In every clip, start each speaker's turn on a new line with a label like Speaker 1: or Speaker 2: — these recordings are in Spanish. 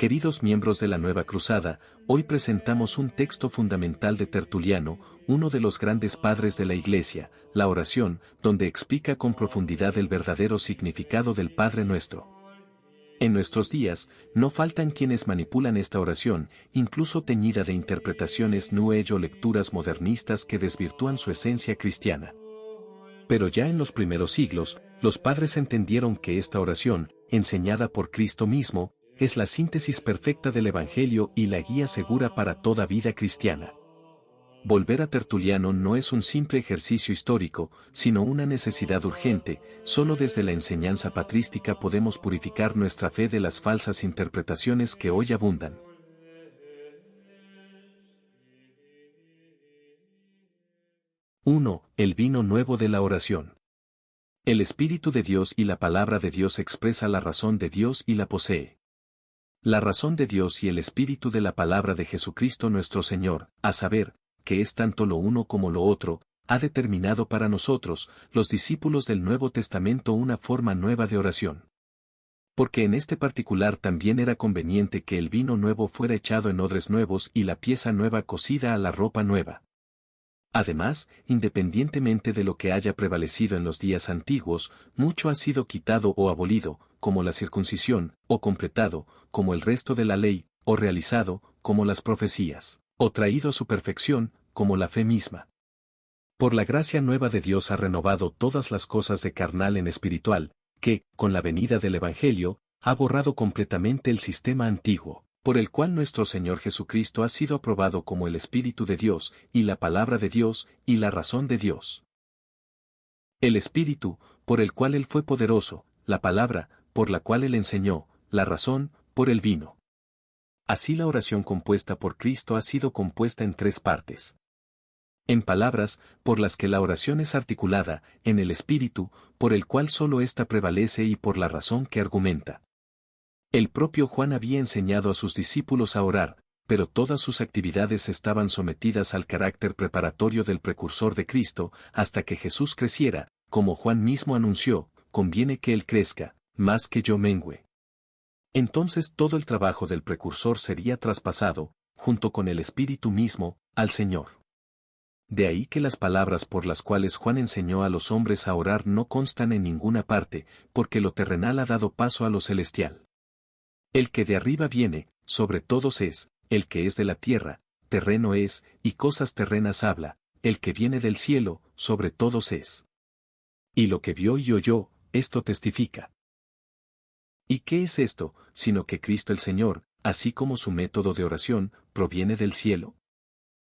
Speaker 1: Queridos miembros de la Nueva Cruzada, hoy presentamos un texto fundamental de Tertuliano, uno de los grandes padres de la Iglesia, la oración, donde explica con profundidad el verdadero significado del Padre Nuestro. En nuestros días, no faltan quienes manipulan esta oración, incluso teñida de interpretaciones New Age o lecturas modernistas que desvirtúan su esencia cristiana. Pero ya en los primeros siglos, los padres entendieron que esta oración, enseñada por Cristo mismo, es la síntesis perfecta del Evangelio y la guía segura para toda vida cristiana. Volver a Tertuliano no es un simple ejercicio histórico, sino una necesidad urgente. Solo desde la enseñanza patrística podemos purificar nuestra fe de las falsas interpretaciones que hoy abundan. 1. El vino nuevo de la oración. El Espíritu de Dios y la palabra de Dios expresa la razón de Dios y la posee. La razón de Dios y el Espíritu de la palabra de Jesucristo nuestro Señor, a saber, que es tanto lo uno como lo otro, ha determinado para nosotros, los discípulos del Nuevo Testamento, una forma nueva de oración. Porque en este particular también era conveniente que el vino nuevo fuera echado en odres nuevos y la pieza nueva cosida a la ropa nueva. Además, independientemente de lo que haya prevalecido en los días antiguos, mucho ha sido quitado o abolido, como la circuncisión, o completado, como el resto de la ley, o realizado, como las profecías, o traído a su perfección, como la fe misma. Por la gracia nueva de Dios ha renovado todas las cosas de carnal en espiritual, que, con la venida del Evangelio, ha borrado completamente el sistema antiguo, por el cual nuestro Señor Jesucristo ha sido aprobado como el Espíritu de Dios, y la palabra de Dios, y la razón de Dios. El Espíritu, por el cual Él fue poderoso, la palabra, por la cual Él enseñó, la razón, por el vino. Así la oración compuesta por Cristo ha sido compuesta en tres partes. En palabras, por las que la oración es articulada, en el Espíritu, por el cual sólo ésta prevalece y por la razón que argumenta. El propio Juan había enseñado a sus discípulos a orar, pero todas sus actividades estaban sometidas al carácter preparatorio del precursor de Cristo, hasta que Jesús creciera, como Juan mismo anunció, conviene que Él crezca, más que yo mengüe. Entonces todo el trabajo del precursor sería traspasado, junto con el Espíritu mismo, al Señor. De ahí que las palabras por las cuales Juan enseñó a los hombres a orar no constan en ninguna parte, porque lo terrenal ha dado paso a lo celestial. El que de arriba viene, sobre todos es, el que es de la tierra, terreno es, y cosas terrenas habla, el que viene del cielo, sobre todos es. Y lo que vio y oyó, esto testifica. ¿Y qué es esto, sino que Cristo el Señor, así como su método de oración, proviene del cielo?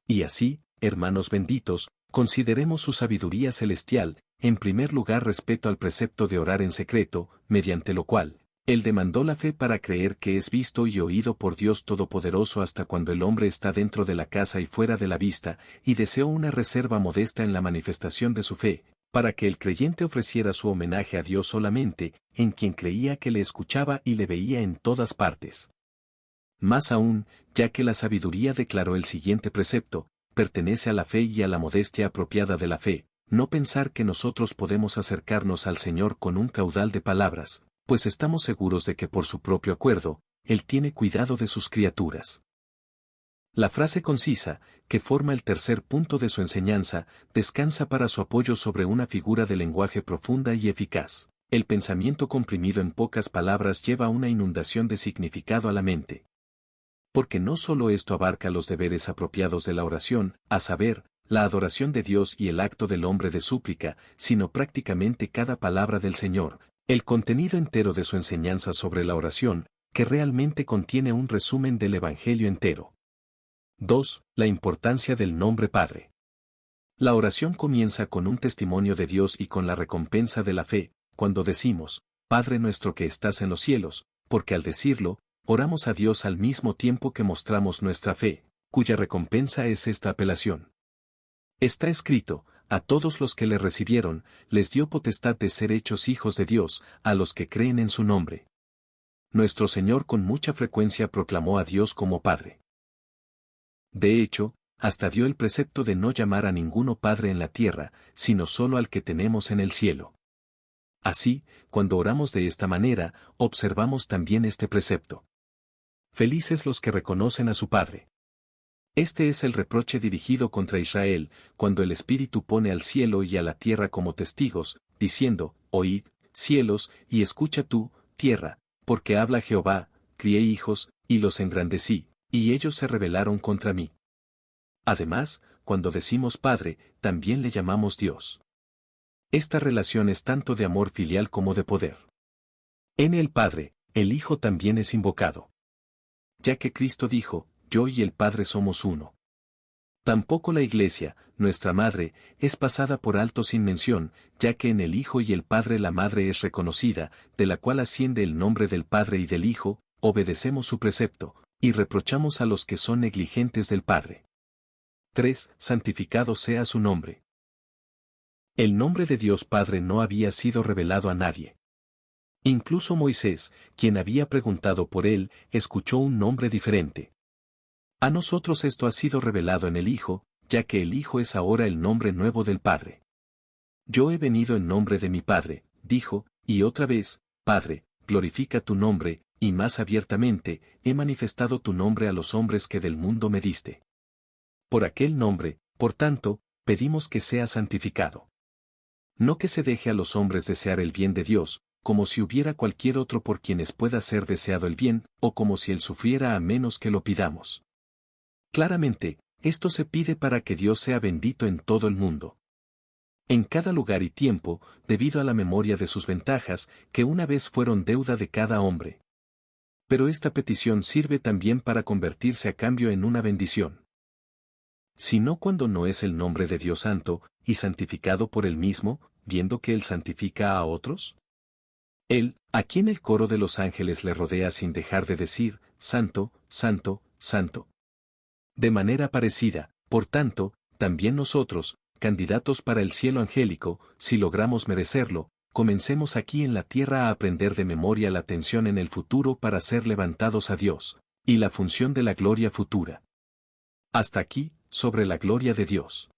Speaker 1: Y así, hermanos benditos, consideremos su sabiduría celestial, en primer lugar respecto al precepto de orar en secreto, mediante lo cual, Él demandó la fe para creer que es visto y oído por Dios Todopoderoso hasta cuando el hombre está dentro de la casa y fuera de la vista, y deseó una reserva modesta en la manifestación de su fe, para que el creyente ofreciera su homenaje a Dios solamente, en quien creía que le escuchaba y le veía en todas partes. Más aún, ya que la sabiduría declaró el siguiente precepto, pertenece a la fe y a la modestia apropiada de la fe, no pensar que nosotros podemos acercarnos al Señor con un caudal de palabras, pues estamos seguros de que por su propio acuerdo, Él tiene cuidado de sus criaturas. La frase concisa, que forma el tercer punto de su enseñanza, descansa para su apoyo sobre una figura de lenguaje profunda y eficaz. El pensamiento comprimido en pocas palabras lleva una inundación de significado a la mente. Porque no solo esto abarca los deberes apropiados de la oración, a saber, la adoración de Dios y el acto del hombre de súplica, sino prácticamente cada palabra del Señor, el contenido entero de su enseñanza sobre la oración, que realmente contiene un resumen del Evangelio entero. 2. La importancia del nombre Padre. La oración comienza con un testimonio de Dios y con la recompensa de la fe, cuando decimos, Padre nuestro que estás en los cielos, porque al decirlo, oramos a Dios al mismo tiempo que mostramos nuestra fe, cuya recompensa es esta apelación. Está escrito, a todos los que le recibieron, les dio potestad de ser hechos hijos de Dios, a los que creen en su nombre. Nuestro Señor con mucha frecuencia proclamó a Dios como Padre. De hecho, hasta dio el precepto de no llamar a ninguno Padre en la tierra, sino solo al que tenemos en el cielo. Así, cuando oramos de esta manera, observamos también este precepto. Felices los que reconocen a su Padre. Este es el reproche dirigido contra Israel, cuando el Espíritu pone al cielo y a la tierra como testigos, diciendo, oíd, cielos, y escucha tú, tierra, porque habla Jehová, crié hijos, y los engrandecí, y ellos se rebelaron contra mí. Además, cuando decimos Padre, también le llamamos Dios. Esta relación es tanto de amor filial como de poder. En el Padre, el Hijo también es invocado. Ya que Cristo dijo, yo y el Padre somos uno. Tampoco la Iglesia, nuestra Madre, es pasada por alto sin mención, ya que en el Hijo y el Padre la Madre es reconocida, de la cual asciende el nombre del Padre y del Hijo, obedecemos su precepto, y reprochamos a los que son negligentes del Padre. 3. Santificado sea su nombre. El nombre de Dios Padre no había sido revelado a nadie. Incluso Moisés, quien había preguntado por él, escuchó un nombre diferente. A nosotros esto ha sido revelado en el Hijo, ya que el Hijo es ahora el nombre nuevo del Padre. Yo he venido en nombre de mi Padre, dijo, y otra vez, Padre, glorifica tu nombre, y más abiertamente, he manifestado tu nombre a los hombres que del mundo me diste. Por aquel nombre, por tanto, pedimos que sea santificado. No que se deje a los hombres desear el bien de Dios, como si hubiera cualquier otro por quienes pueda ser deseado el bien, o como si él sufriera a menos que lo pidamos. Claramente, esto se pide para que Dios sea bendito en todo el mundo. En cada lugar y tiempo, debido a la memoria de sus ventajas, que una vez fueron deuda de cada hombre. Pero esta petición sirve también para convertirse a cambio en una bendición. Sino cuando no es el nombre de Dios santo, y santificado por él mismo, viendo que él santifica a otros. Él, a quien el coro de los ángeles le rodea sin dejar de decir, Santo, Santo, Santo. De manera parecida, por tanto, también nosotros, candidatos para el cielo angélico, si logramos merecerlo, comencemos aquí en la tierra a aprender de memoria la atención en el futuro para ser levantados a Dios, y la función de la gloria futura. Hasta aquí, sobre la gloria de Dios.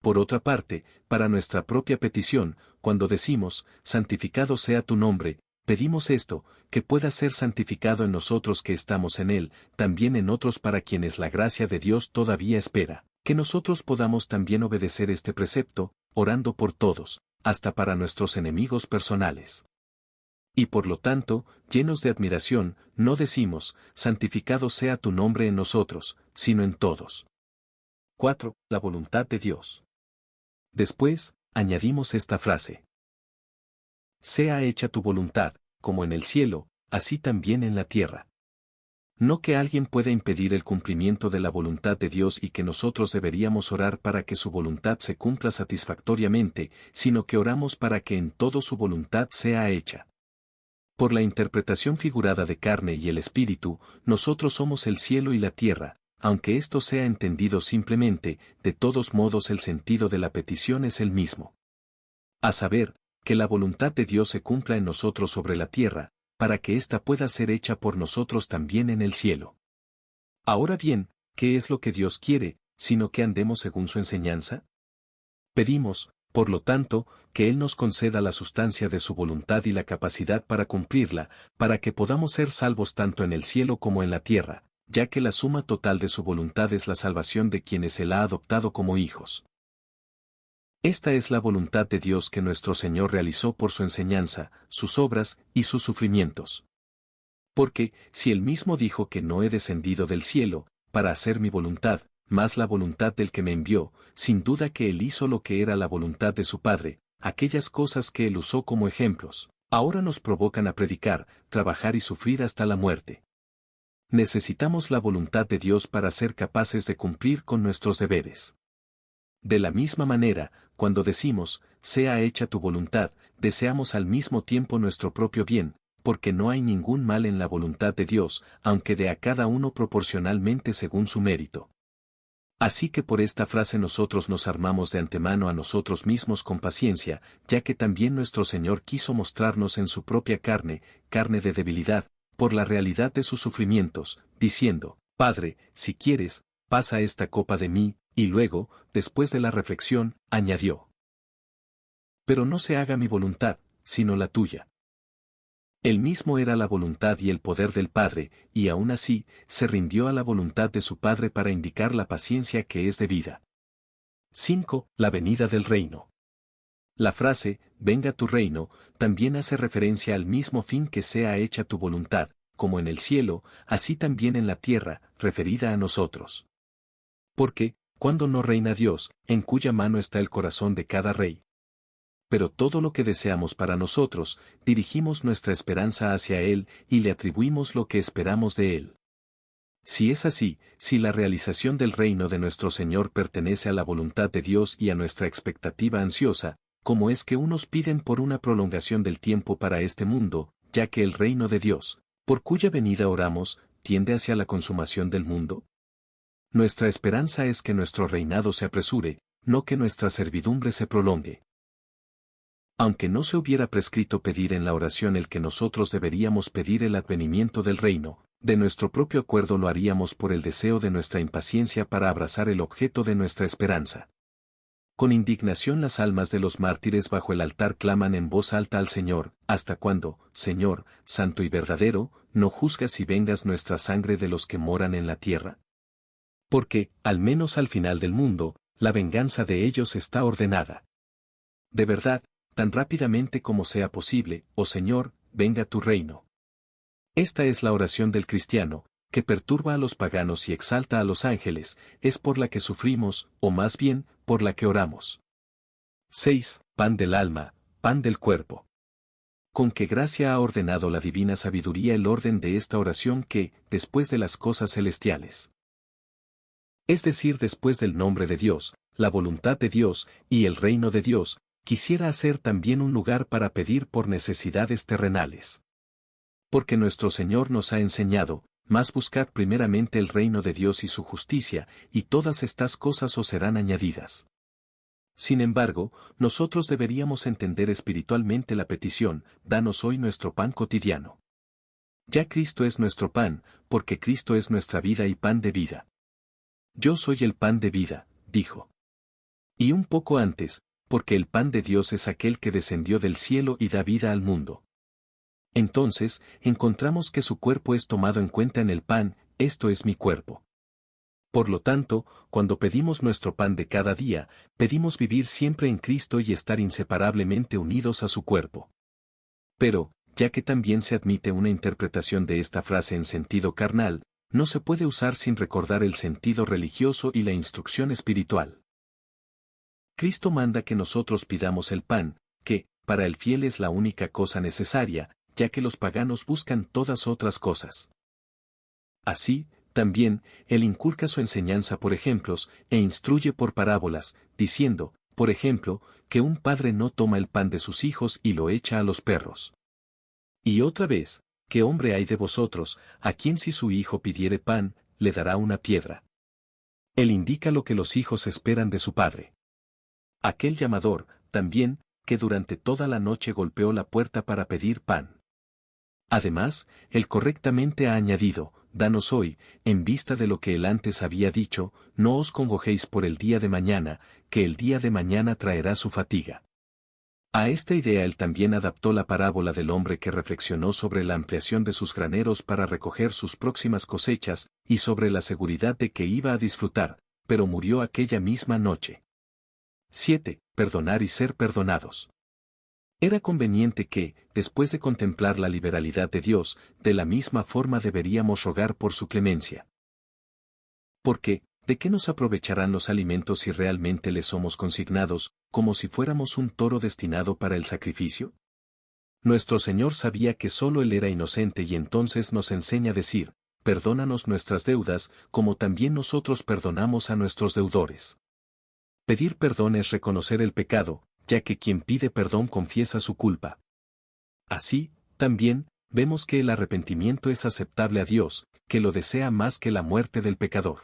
Speaker 1: Por otra parte, para nuestra propia petición, cuando decimos, santificado sea tu nombre, pedimos esto, que pueda ser santificado en nosotros que estamos en él, también en otros para quienes la gracia de Dios todavía espera, que nosotros podamos también obedecer este precepto, orando por todos, hasta para nuestros enemigos personales. Y por lo tanto, llenos de admiración, no decimos, santificado sea tu nombre en nosotros, sino en todos. 4. La voluntad de Dios. Después, añadimos esta frase. Sea hecha tu voluntad, como en el cielo, así también en la tierra. No que alguien pueda impedir el cumplimiento de la voluntad de Dios y que nosotros deberíamos orar para que su voluntad se cumpla satisfactoriamente, sino que oramos para que en todo su voluntad sea hecha. Por la interpretación figurada de carne y el espíritu, nosotros somos el cielo y la tierra, aunque esto sea entendido simplemente, de todos modos el sentido de la petición es el mismo. A saber, que la voluntad de Dios se cumpla en nosotros sobre la tierra, para que ésta pueda ser hecha por nosotros también en el cielo. Ahora bien, ¿qué es lo que Dios quiere, sino que andemos según su enseñanza? Pedimos, por lo tanto, que Él nos conceda la sustancia de su voluntad y la capacidad para cumplirla, para que podamos ser salvos tanto en el cielo como en la tierra, ya que la suma total de su voluntad es la salvación de quienes Él ha adoptado como hijos. Esta es la voluntad de Dios que nuestro Señor realizó por su enseñanza, sus obras y sus sufrimientos. Porque, si Él mismo dijo que no he descendido del cielo, para hacer mi voluntad, más la voluntad del que me envió, sin duda que Él hizo lo que era la voluntad de su Padre, aquellas cosas que Él usó como ejemplos, ahora nos provocan a predicar, trabajar y sufrir hasta la muerte. Necesitamos la voluntad de Dios para ser capaces de cumplir con nuestros deberes. De la misma manera, cuando decimos, sea hecha tu voluntad, deseamos al mismo tiempo nuestro propio bien, porque no hay ningún mal en la voluntad de Dios, aunque dé a cada uno proporcionalmente según su mérito. Así que por esta frase nosotros nos armamos de antemano a nosotros mismos con paciencia, ya que también nuestro Señor quiso mostrarnos en su propia carne, carne de debilidad, por la realidad de sus sufrimientos, diciendo, Padre, si quieres, pasa esta copa de mí, y luego, después de la reflexión, añadió. Pero no se haga mi voluntad, sino la tuya. Él mismo era la voluntad y el poder del Padre, y aún así, se rindió a la voluntad de su Padre para indicar la paciencia que es debida. 5. La venida del reino. La frase, venga tu reino, también hace referencia al mismo fin que sea hecha tu voluntad, como en el cielo, así también en la tierra, referida a nosotros. Porque, cuando no reina Dios, en cuya mano está el corazón de cada rey. Pero todo lo que deseamos para nosotros, dirigimos nuestra esperanza hacia Él y le atribuimos lo que esperamos de Él. Si es así, si la realización del reino de nuestro Señor pertenece a la voluntad de Dios y a nuestra expectativa ansiosa, ¿cómo es que unos piden por una prolongación del tiempo para este mundo, ya que el reino de Dios, por cuya venida oramos, tiende hacia la consumación del mundo? Nuestra esperanza es que nuestro reinado se apresure, no que nuestra servidumbre se prolongue. Aunque no se hubiera prescrito pedir en la oración el que nosotros deberíamos pedir el advenimiento del reino, de nuestro propio acuerdo lo haríamos por el deseo de nuestra impaciencia para abrazar el objeto de nuestra esperanza. Con indignación las almas de los mártires bajo el altar claman en voz alta al Señor, ¿hasta cuándo, Señor, santo y verdadero, no juzgas y vengas nuestra sangre de los que moran en la tierra? Porque, al menos al final del mundo, la venganza de ellos está ordenada. De verdad, tan rápidamente como sea posible, oh Señor, venga tu reino. Esta es la oración del cristiano, que perturba a los paganos y exalta a los ángeles, es por la que sufrimos, o más bien, por la que oramos. 6. Pan del alma, pan del cuerpo. Con qué gracia ha ordenado la divina sabiduría el orden de esta oración que, después de las cosas celestiales. Es decir, después del nombre de Dios, la voluntad de Dios, y el reino de Dios, quisiera hacer también un lugar para pedir por necesidades terrenales. Porque nuestro Señor nos ha enseñado, mas buscad primeramente el reino de Dios y su justicia, y todas estas cosas os serán añadidas. Sin embargo, nosotros deberíamos entender espiritualmente la petición, danos hoy nuestro pan cotidiano. Ya Cristo es nuestro pan, porque Cristo es nuestra vida y pan de vida. Yo soy el pan de vida, dijo. Y un poco antes, porque el pan de Dios es aquel que descendió del cielo y da vida al mundo. Entonces, encontramos que su cuerpo es tomado en cuenta en el pan, esto es mi cuerpo. Por lo tanto, cuando pedimos nuestro pan de cada día, pedimos vivir siempre en Cristo y estar inseparablemente unidos a su cuerpo. Pero, ya que también se admite una interpretación de esta frase en sentido carnal, no se puede usar sin recordar el sentido religioso y la instrucción espiritual. Cristo manda que nosotros pidamos el pan, que, para el fiel es la única cosa necesaria, ya que los paganos buscan todas otras cosas. Así, también, Él inculca su enseñanza por ejemplos, e instruye por parábolas, diciendo, por ejemplo, que un padre no toma el pan de sus hijos y lo echa a los perros. Y otra vez, ¿qué hombre hay de vosotros, a quien si su hijo pidiere pan, le dará una piedra? Él indica lo que los hijos esperan de su padre. Aquel llamador, también, que durante toda la noche golpeó la puerta para pedir pan. Además, él correctamente ha añadido, danos hoy, en vista de lo que él antes había dicho, no os congojéis por el día de mañana, que el día de mañana traerá su fatiga. A esta idea él también adaptó la parábola del hombre que reflexionó sobre la ampliación de sus graneros para recoger sus próximas cosechas, y sobre la seguridad de que iba a disfrutar, pero murió aquella misma noche. 7. Perdonar y ser perdonados. Era conveniente que, después de contemplar la liberalidad de Dios, de la misma forma deberíamos rogar por su clemencia. Porque, ¿de qué nos aprovecharán los alimentos si realmente les somos consignados, como si fuéramos un toro destinado para el sacrificio? Nuestro Señor sabía que solo Él era inocente y entonces nos enseña a decir, perdónanos nuestras deudas, como también nosotros perdonamos a nuestros deudores. Pedir perdón es reconocer el pecado, ya que quien pide perdón confiesa su culpa. Así, también, vemos que el arrepentimiento es aceptable a Dios, que lo desea más que la muerte del pecador.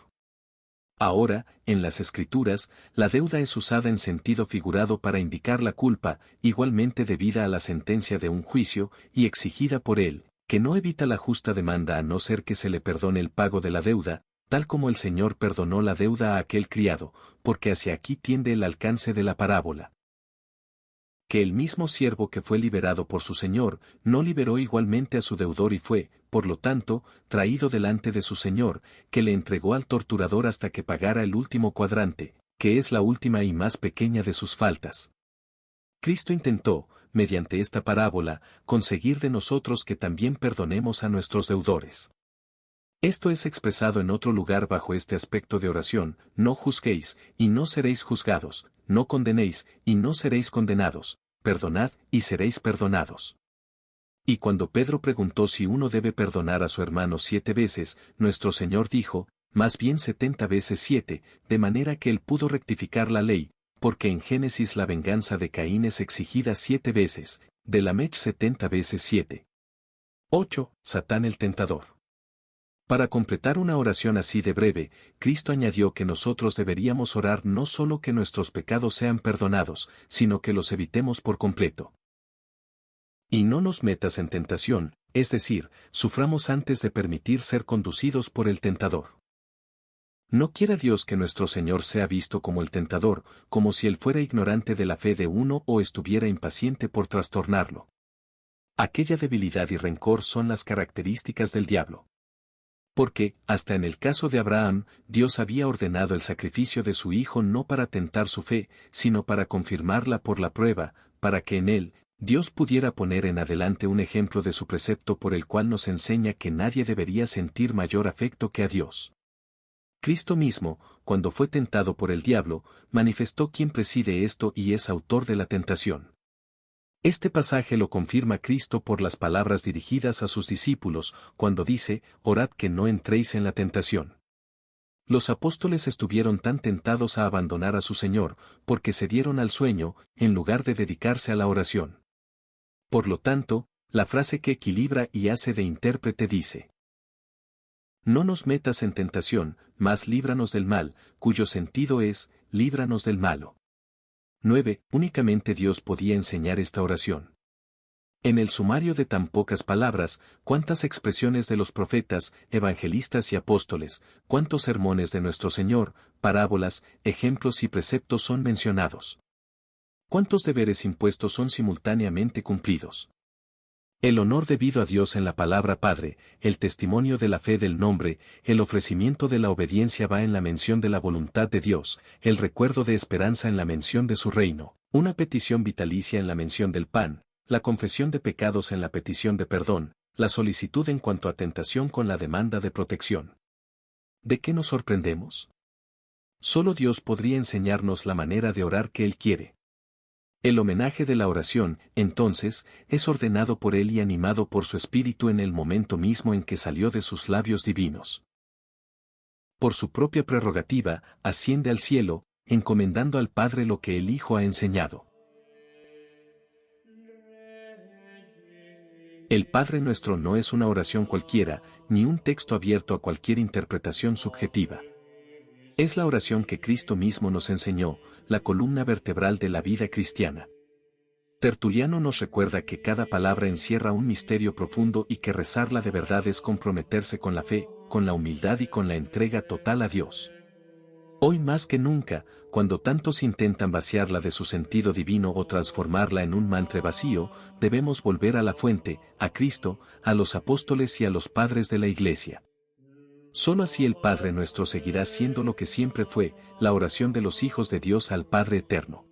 Speaker 1: Ahora, en las Escrituras, la deuda es usada en sentido figurado para indicar la culpa, igualmente debida a la sentencia de un juicio, y exigida por él, que no evita la justa demanda a no ser que se le perdone el pago de la deuda, tal como el Señor perdonó la deuda a aquel criado, porque hacia aquí tiende el alcance de la parábola. que el mismo siervo que fue liberado por su señor, no liberó igualmente a su deudor y fue, por lo tanto, traído delante de su señor, que le entregó al torturador hasta que pagara el último cuadrante, que es la última y más pequeña de sus faltas. Cristo intentó, mediante esta parábola, conseguir de nosotros que también perdonemos a nuestros deudores. Esto es expresado en otro lugar bajo este aspecto de oración: no juzguéis, y no seréis juzgados, no condenéis, y no seréis condenados, perdonad, y seréis perdonados. Y cuando Pedro preguntó si uno debe perdonar a su hermano 7 veces, nuestro Señor dijo, más bien 70 veces 7, de manera que él pudo rectificar la ley, porque en Génesis la venganza de Caín es exigida 7 veces, de Lamech 70 veces 7. 8. Satán el tentador. Para completar una oración así de breve, Cristo añadió que nosotros deberíamos orar no solo que nuestros pecados sean perdonados, sino que los evitemos por completo. Y no nos metas en tentación, es decir, suframos antes de permitir ser conducidos por el tentador. No quiera Dios que nuestro Señor sea visto como el tentador, como si él fuera ignorante de la fe de uno o estuviera impaciente por trastornarlo. Aquella debilidad y rencor son las características del diablo. Porque, hasta en el caso de Abraham, Dios había ordenado el sacrificio de su hijo no para tentar su fe, sino para confirmarla por la prueba, para que en él, Dios pudiera poner en adelante un ejemplo de su precepto por el cual nos enseña que nadie debería sentir mayor afecto que a Dios. Cristo mismo, cuando fue tentado por el diablo, manifestó quién preside esto y es autor de la tentación. Este pasaje lo confirma Cristo por las palabras dirigidas a sus discípulos, cuando dice, orad que no entréis en la tentación. Los apóstoles estuvieron tan tentados a abandonar a su Señor, porque se dieron al sueño, en lugar de dedicarse a la oración. Por lo tanto, la frase que equilibra y hace de intérprete dice: no nos metas en tentación, mas líbranos del mal, cuyo sentido es, líbranos del malo. 9. Únicamente Dios podía enseñar esta oración. En el sumario de tan pocas palabras, cuántas expresiones de los profetas, evangelistas y apóstoles, cuántos sermones de nuestro Señor, parábolas, ejemplos y preceptos son mencionados. Cuántos deberes impuestos son simultáneamente cumplidos. El honor debido a Dios en la palabra Padre, el testimonio de la fe del nombre, el ofrecimiento de la obediencia va en la mención de la voluntad de Dios, el recuerdo de esperanza en la mención de su reino, una petición vitalicia en la mención del pan, la confesión de pecados en la petición de perdón, la solicitud en cuanto a tentación con la demanda de protección. ¿De qué nos sorprendemos? Solo Dios podría enseñarnos la manera de orar que Él quiere. El homenaje de la oración, entonces, es ordenado por Él y animado por su Espíritu en el momento mismo en que salió de sus labios divinos. Por su propia prerrogativa, asciende al cielo, encomendando al Padre lo que el Hijo ha enseñado. El Padre Nuestro no es una oración cualquiera, ni un texto abierto a cualquier interpretación subjetiva. Es la oración que Cristo mismo nos enseñó, la columna vertebral de la vida cristiana. Tertuliano nos recuerda que cada palabra encierra un misterio profundo y que rezarla de verdad es comprometerse con la fe, con la humildad y con la entrega total a Dios. Hoy más que nunca, cuando tantos intentan vaciarla de su sentido divino o transformarla en un mantra vacío, debemos volver a la fuente, a Cristo, a los apóstoles y a los padres de la Iglesia. Solo así el Padre Nuestro seguirá siendo lo que siempre fue, la oración de los hijos de Dios al Padre Eterno.